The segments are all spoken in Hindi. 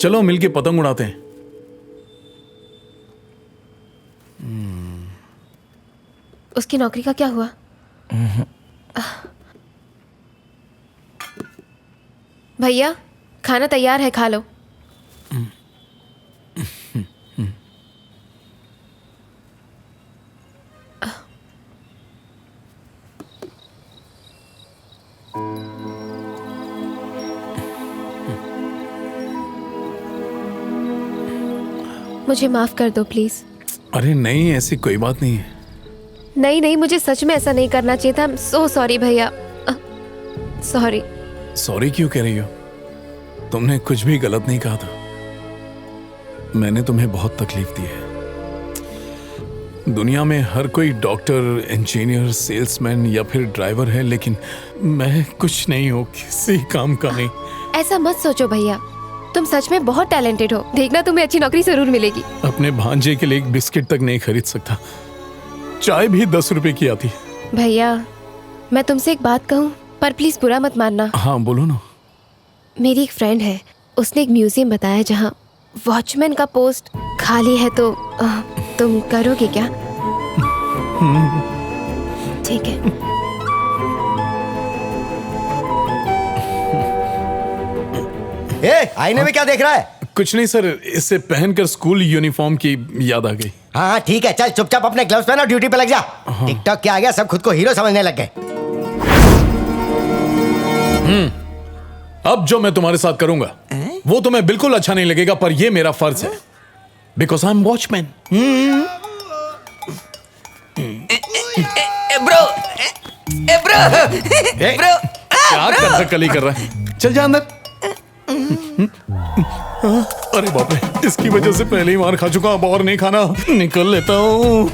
चलो मिलके पतंग उड़ाते हैं। उसकी नौकरी का क्या हुआ? भैया खाना तैयार है, खा लो। मुझे माफ कर दो प्लीज। अरे नहीं, ऐसी कोई बात नहीं है। नहीं नहीं, मुझे सच में ऐसा नहीं करना चाहिए था। आई एम सो सॉरी भैया, सॉरी। सॉरी क्यों कह रही हो? तुमने कुछ भी गलत नहीं कहा था। मैंने तुम्हें बहुत तकलीफ दी है। दुनिया में हर कोई डॉक्टर, इंजीनियर, सेल्समैन या फिर ड्राइवर है, लेकिन मैं कुछ नहीं हूँ, किसी काम का नहीं। ऐसा मत सोचो भैया, तुम सच में बहुत टैलेंटेड हो। देखना तुम्हें अच्छी नौकरी जरूर मिलेगी। अपने भांजे के लिए एक बिस्किट तक नहीं खरीद सकता, चाय भी 10 रुपए की आती। भैया मैं तुमसे एक बात कहूँ, पर प्लीज बुरा मत मानना। हाँ बोलो ना। मेरी एक फ्रेंड है, उसने एक म्यूजियम बताया जहाँ वॉचमैन का पोस्ट खाली है, तो तुम करोगे क्या? ठीक है। आईने में क्या देख रहा है? कुछ नहीं सर, इसे पहनकर स्कूल यूनिफॉर्म की याद आ गई। हाँ ठीक है, चल चुपचाप अपने ग्लव्स पहन और ड्यूटी पे लग जा। टिकटॉक क्या आ गया, सब खुद को हीरो समझने लग गए। अब जो मैं तुम्हारे साथ करूंगा वो तुम्हें बिल्कुल अच्छा नहीं लगेगा, पर ये मेरा फर्ज है, because I am watchman. Bro क्या कली कर रहा है? चल जा अंदर। अरे बाप रे, इसकी वजह से पहले ही मार खा चुका, अब और नहीं खाना। निकल लेता हूँ।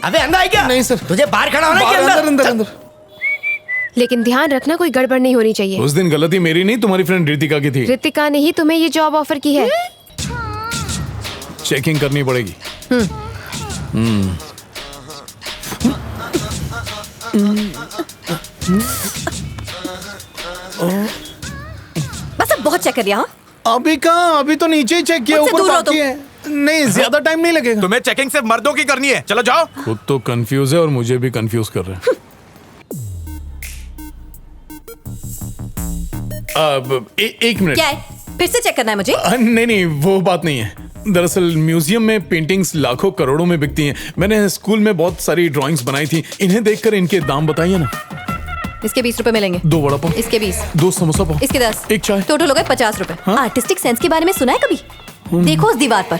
अबे अंदर आई क्या? नहीं सर, तुझे बाहर खड़ा होना है। अंदर अंदर अंदर। लेकिन ध्यान रखना, कोई गड़बड़ नहीं होनी चाहिए। उस दिन गलती मेरी नहीं, तुम्हारी फ्रेंड रितिका की थी। रितिका ने ही तुम्हें ये जॉब ऑफर की है। चेकिंग करनी पड़ेगी। बस अब बहुत चेक कर लिया। अभी कहाँ, अभी तो नीचे ही चेक किया, मुझसे ऊपर दूर रहो बाकी है। नहीं, ज्यादा टाइम नहीं लगेगा। तुम्हें चेकिंग सिर्फ मर्दों की करनी है, चलो जाओ। खुद तो कंफ्यूज है और मुझे भी कंफ्यूज कर रहे हैं। अब एक मिनट। क्या है, फिर से चेक करना है मुझे? नहीं नहीं, वो बात नहीं है। दरअसल म्यूजियम में पेंटिंग्स लाखों करोड़ों में बिकती हैं। मैंने स्कूल में बहुत सारी ड्राइंग्स बनाई थी, इन्हें देखकर इनके दाम बताइए ना। इसके 20 रुपए मिलेंगे। 2 वड़ा पाव। इसके 20। 2 समोसा पाव। इसके 10। एक चाय। टोटल हो गए 50 रुपए। आर्टिस्टिक सेंस के बारे में सुना है कभी? देखो उस दीवार पर,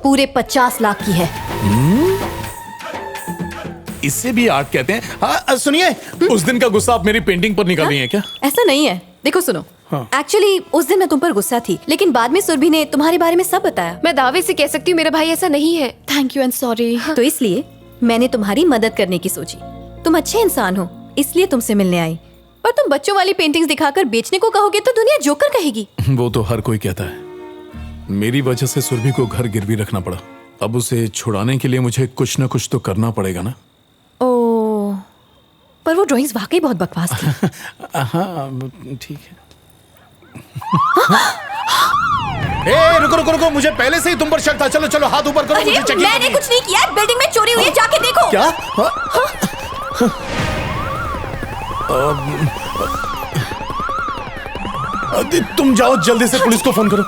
पूरे 50 लाख की है। इसे भी आर्ट कहते हैं। हाँ सुनिए, उस दिन का गुस्सा आप मेरी पेंटिंग पर निकाल रही हैं क्या? ऐसा नहीं है, देखो सुनो। हाँ। एक्चुअली उस दिन मैं तुम पर गुस्सा थी, लेकिन बाद में सुरभि ने तुम्हारे बारे में सब बताया। मैं दावे से कह सकती हूँ मेरा भाई ऐसा नहीं है। Thank you and sorry. तो इसलिए मैंने तुम्हारी मदद करने की सोची। तुम अच्छे इंसान हो, इसलिए तुमसे मिलने आई। पर तुम बच्चों वाली पेंटिंग्स दिखाकर बेचने को कहोगे तो दुनिया जोकर कहेगी। वो तो हर कोई कहता है। मेरी वजह से सुरभि को घर गिरवी रखना पड़ा। अब उसे छुड़ाने के लिए मुझे कुछ न कुछ तो करना पड़ेगा ना। ओह, पर वो ड्राइंग्स वाकई बहुत बकवास थी। हाँ ठीक है। ए, रुको रुको रुको, मुझे पहले से ही तुम पर शक था। चलो चलो हाथ ऊपर करो, अरे, मुझे चेकिंग मैंने कुछ नहीं किया, बिल्डिंग में चोरी हुई है, जाके देखो। क्या? तुम जाओ जल्दी से, पुलिस को फोन करो।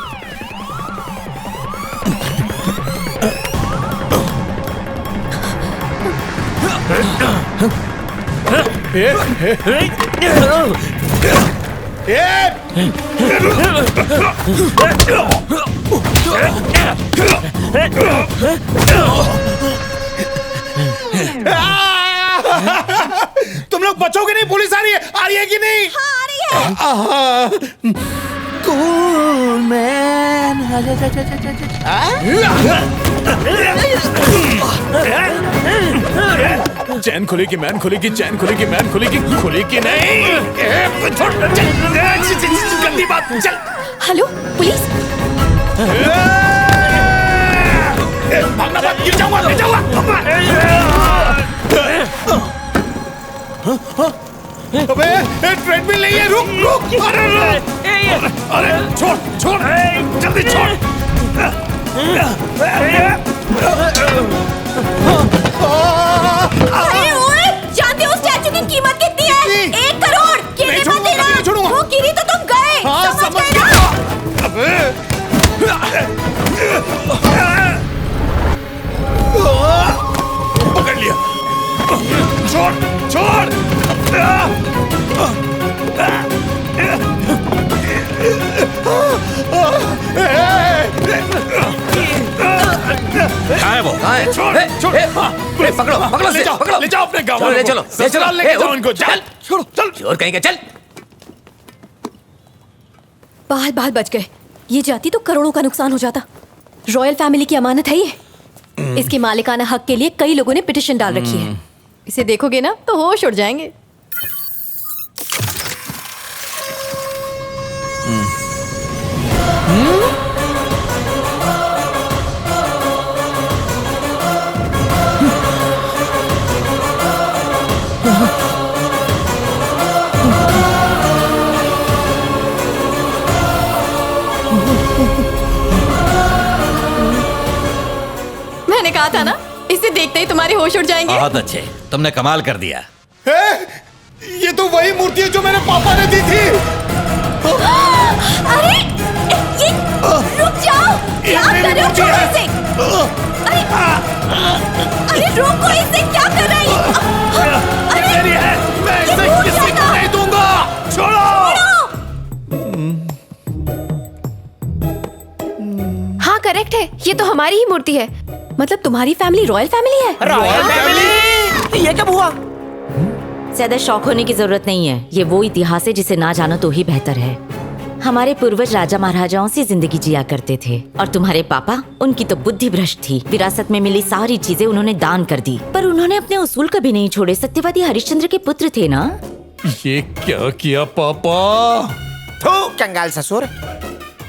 तुम लोग बचोगे नहीं, पुलिस आ रही है कि नहीं? हाँ, आ रही है। Cool man. चैन खुलेगी, मैन खुलेगी, चैन खुलेगी, मैन खुलेगी, खुलेगी नहीं। गंदी बात। चल हेलो पुलिस। भागना मत, गिर जाऊंगा, गिर जाऊंगा। अबे ट्रेडमिल नहीं है, रुक रुक। अरे छोड़ छोड़, जल्दी छोड़। अरे ओए, जानते हो स्टैचू की कीमत कितनी है? 1 करोड़। गिरने मत देना। वो गिरी तो तुम गए। समझ गए ना? पकड़ लिया। छोड़ छोड़। कहाँ है वो? छोड़ छोड़। पकड़ो पकड़ो, ले जाओ, पकड़ो। ले जाओ अपने गाँव चलो, वालों ले को। चलो, ले चलो। ससुराल लेके जाओ इनको। चल छोड़ो, चल। चोर कहीं का, चल। बाल बाल बच गए। ये जाती तो करोड़ों का नुकसान हो जाता। रॉयल फैमिली की अमानत है ये। इसके मालिकाना हक के लिए कई लोगों ने पिटिशन डाल रखी है। इसे देखोगे ना तो होश उड़ जाएंगे। मैंने कहा था ना, इसे देखते ही तुम्हारे होश उड़ जाएंगे। बहुत अच्छे, तुमने कमाल कर दिया। ये तो वही मूर्ति है जो मेरे पापा ने दी थी। अरे ये रुक जाओ। क्या कर रहे हो? छोड़ो इसे। अरे अरे रोको इसे। क्या कर रहे हैं? अरे मेरी है, मैं ये इसे टूट किसी को जाएगा। नहीं दूंगा। छोड़ो। हाँ करेक्ट है, ये तो हमारी ही मूर्ति है। मतलब तुम्हारी फैमिली रॉयल फैमिली है? Royal family? ये कब हुआ? ज्यादा शौक होने की जरूरत नहीं है। ये वो इतिहास है जिसे ना जानो तो ही बेहतर है। हमारे पूर्वज राजा महाराजाओं से जिंदगी जिया करते थे और तुम्हारे पापा, उनकी तो बुद्धि भ्रष्ट थी। विरासत में मिली सारी चीजें उन्होंने दान कर दी, पर उन्होंने अपने उसूल कभी नहीं छोड़े। सत्यवादी हरिश्चंद्र के पुत्र थे ना। ये क्या किया पापा? थू कंगाल ससुर।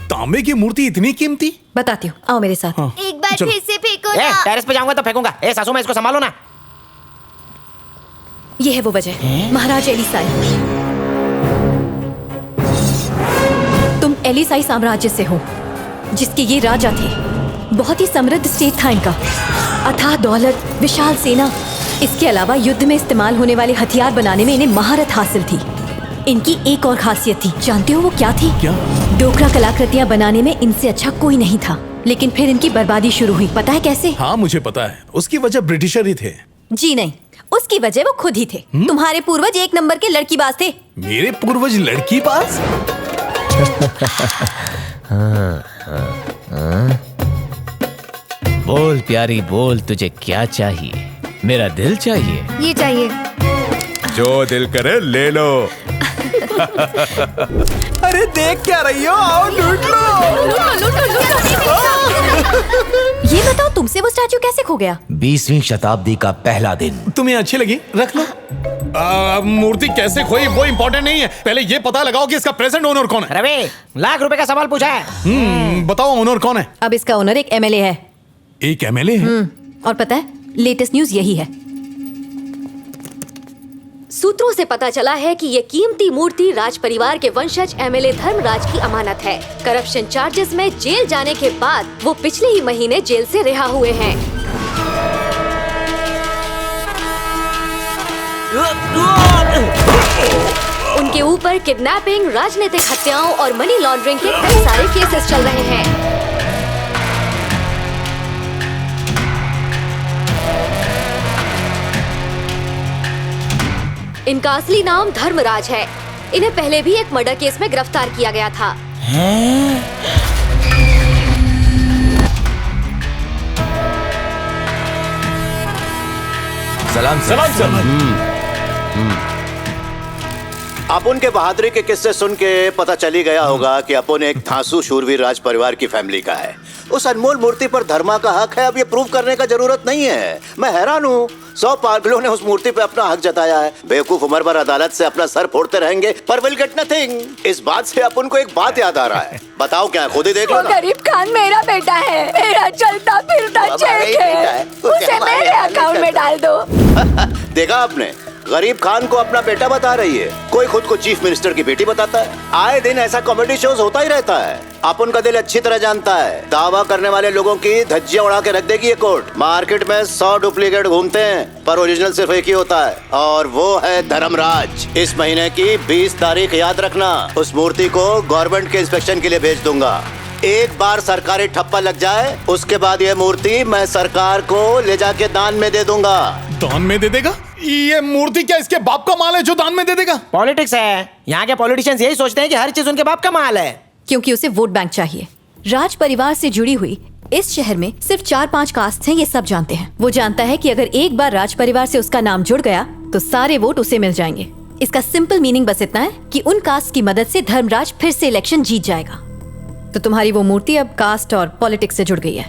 तांबे की मूर्ति इतनी कीमती? बताती हूँ, आओ मेरे साथ। एक बार चलो। फिर से फेंको ए, ना। टेरेस पे जाऊंगा तो फेंकूंगा। ए सासू माँ, इसको संभालो ना। ये है वो वजह। महाराज एलिसाई। तुम एलिसाई साम्राज्य से हो, जिसके ये राजा थे। बहुत ही समृद्ध स्टेट था इनका। अथाह दौलत, विशाल सेना। इसके अलावा युद्ध में इस्तेमाल होने वाले हथियार बनाने में इन्हें महारत हासिल थी। इनकी एक और खासियत थी, जानते हो वो क्या थी? क्या? डोकरा कलाकृतियां बनाने में इनसे अच्छा कोई नहीं था। लेकिन फिर इनकी बर्बादी शुरू हुई। पता है कैसे? हाँ मुझे पता है, उसकी वजह ब्रिटिशर ही थे। जी नहीं, उसकी वजह वो खुद ही थे। तुम्हारे पूर्वज 1 नंबर के लड़कीबाज थे। मेरे पूर्वज लड़की पास? बोल प्यारी बोल, तुझे क्या चाहिए? मेरा दिल चाहिए। ये चाहिए। जो दिल करे ले लो। अरे देख क्या रही हो? आओ लूट लो। ये बताओ, तुमसे वो स्टैचू कैसे खो गया? 20वीं शताब्दी का पहला दिन। तुम्हें अच्छी लगी? रख लो। मूर्ति कैसे खोई वो इम्पोर्टेंट नहीं है, पहले ये पता लगाओ कि इसका प्रेजेंट ओनर कौन है। रवि, लाख रुपए का सवाल पूछा है। बताओ ओनर कौन है? अब इसका ओनर एक एमएलए है। एक एमएलए है? और पता है, लेटेस्ट न्यूज यही है। सूत्रों से पता चला है कि ये कीमती मूर्ति राज परिवार के वंशज एमएलए धर्मराज की अमानत है। करप्शन चार्जेस में जेल जाने के बाद वो पिछले ही महीने जेल से रिहा हुए हैं। उनके ऊपर किडनैपिंग, राजनीतिक हत्याओं और मनी लॉन्ड्रिंग के कई सारे केसेस चल रहे हैं। इनका असली नाम धर्मराज है। इन्हें पहले भी एक मर्डर केस में गिरफ्तार किया गया था। सलाम सर। सलाम सर। अपुन के बहादुरी के किस्से सुन के पता चली गया होगा कि अपुन एक धांसू शूरवीर राज परिवार की फैमिली का है। उस अनमोल मूर्ति पर धर्मा का हक है, अब ये प्रूव करने का जरूरत नहीं है। मैं हैरान हूँ, 100 पागलों ने उस मूर्ति पे अपना हक जताया है। बेवकूफ उम्र भर अदालत से अपना सर फोड़ते रहेंगे पर विल गेट नथिंग। इस बात से अपुन को एक बात याद आ रहा है। बताओ क्या, खुद ही देख लो ना। गरीब खान मेरा बेटा है, मेरा चलता फिरता चेक है, उसे मेरे अकाउंट में डाल दो। देखा आपने, गरीब खान को अपना बेटा बता रही है। कोई खुद को चीफ मिनिस्टर की बेटी बताता है। आए दिन ऐसा कॉमेडी शोज होता ही रहता है। अपन का दिल अच्छी तरह जानता है, दावा करने वाले लोगों की धज्जियां उड़ा के रख देगी ये कोर्ट। मार्केट में 100 डुप्लीकेट घूमते हैं पर ओरिजिनल सिर्फ एक ही होता है, और वो है धर्मराज। इस महीने की 20 तारीख याद रखना। उस मूर्ति को गवर्नमेंट के इंस्पेक्शन के लिए भेज दूंगा। एक बार सरकारी ठप्पा लग जाए उसके बाद ये मूर्ति मैं सरकार को ले जाके दान में दे दूंगा। दान में दे देगा? ये मूर्ति क्या इसके बाप का माल है जो दान में दे देगा? पॉलिटिक्स है, यहाँ के पॉलिटिशियंस यही सोचते हैं कि हर चीज उनके बाप का माल है। क्योंकि उसे वोट बैंक चाहिए। राज परिवार से जुड़ी हुई इस शहर में सिर्फ 4-5 कास्ट हैं, ये सब जानते हैं। वो जानता है कि अगर एक बार राज परिवार से उसका नाम जुड़ गया तो सारे वोट उसे मिल जाएंगे। इसका सिंपल मीनिंग बस इतना है कि उन कास्ट की मदद से धर्मराज फिर से इलेक्शन जीत जाएगा। तो तुम्हारी वो मूर्ति अब कास्ट और पॉलिटिक्स से जुड़ गई है।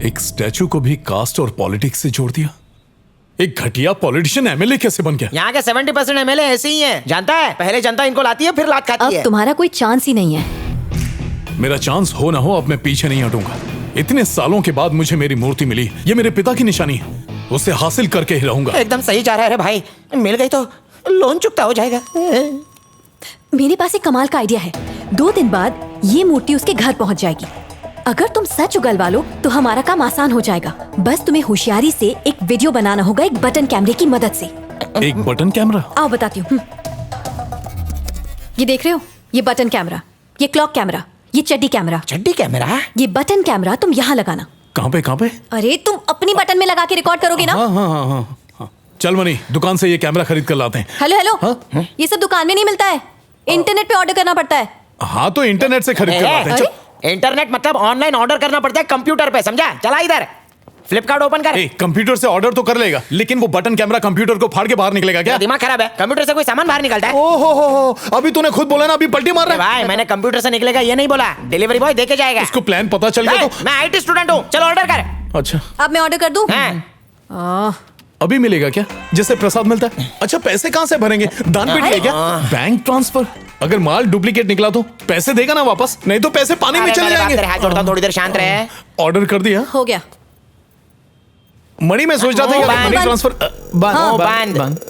एक स्टैचू को भी कास्ट और पॉलिटिक्स से जोड़ दिया। एक घटिया पॉलिटिशियन एमएलए कैसे बन गया? यहाँ के 70% एमएलए ऐसे ही हैं। जानता है, पहले जनता इनको लाती है फिर लात खाती है। अब तुम्हारा कोई चांस ही नहीं है। मेरा चांस हो ना हो, अब मैं पीछे नहीं हटूंगा। इतने सालों के बाद मुझे मेरी मूर्ति मिली, ये मेरे पिता की निशानी है। उसे हासिल करके ही रहूंगा। एकदम सही जा रहा है रे भाई, मिल गई तो लोन चुकता हो जाएगा। मेरे पास एक कमाल का आइडिया है। 2 दिन बाद ये मूर्ति उसके घर पहुंच जाएगी। अगर तुम सच उगलवा लो तो हमारा काम आसान हो जाएगा। बस तुम्हें होशियारी से एक वीडियो बनाना होगा, एक बटन कैमरे की मदद से। एक बटन कैमरा? आओ बताती हूँ। ये देख रहे हो, ये बटन कैमरा, ये क्लॉक कैमरा, ये चड्डी कैमरा। चड्डी कैमरा? ये बटन कैमरा तुम यहाँ लगाना। कहाँ पे? कहाँ पे? अरे तुम अपनी बटन में लगा के रिकॉर्ड करोगे ना? हाँ हाँ हाँ हाँ। चल मनी, दुकान से ये कैमरा खरीद कर लाते हैं। हेलो हेलो, ये सब दुकान में नहीं मिलता है, इंटरनेट पे ऑर्डर करना पड़ता है। हाँ तो इंटरनेट से खरीद कर लाते हैं। चल। इंटरनेट मतलब ऑनलाइन ऑर्डर करना पड़ता है कंप्यूटर पे, समझा? चला इधर फ्लिपकार्ट ओपन कर। कंप्यूटर से ऑर्डर तो कर लेगा, लेकिन वो बटन कैमरा कंप्यूटर को फाड़ के बाहर निकलेगा क्या? दिमाग खराब है, कंप्यूटर से कोई सामान बाहर निकलता है? ओहो, अभी तूने खुद बोला ना, अभी पलटी मार रहा है। भाई मैंने कंप्यूटर से निकलेगा ये नहीं बोला, डिलीवरी बॉय देके जाएगा। उसको प्लान पता चल गया तो? मैं आईटी स्टूडेंट हूँ, चलो ऑर्डर कर। अच्छा, अब मैं ऑर्डर कर दूं? अभी मिलेगा क्या? जैसे प्रसाद मिलता है। अच्छा, पैसे कहाँ से भरेंगे? दान पेटी है क्या? Bank transfer? अगर माल डुप्लीकेट निकला तो पैसे देगा ना वापस, नहीं तो पैसे पानी में चले जाएंगे। हाथ जोड़ता हूं, थोड़ी देर शांत रहे। ऑर्डर कर दिया? हो गया। मणि, मैं सोच रहा था कि मनी ट्रांसफर बंद।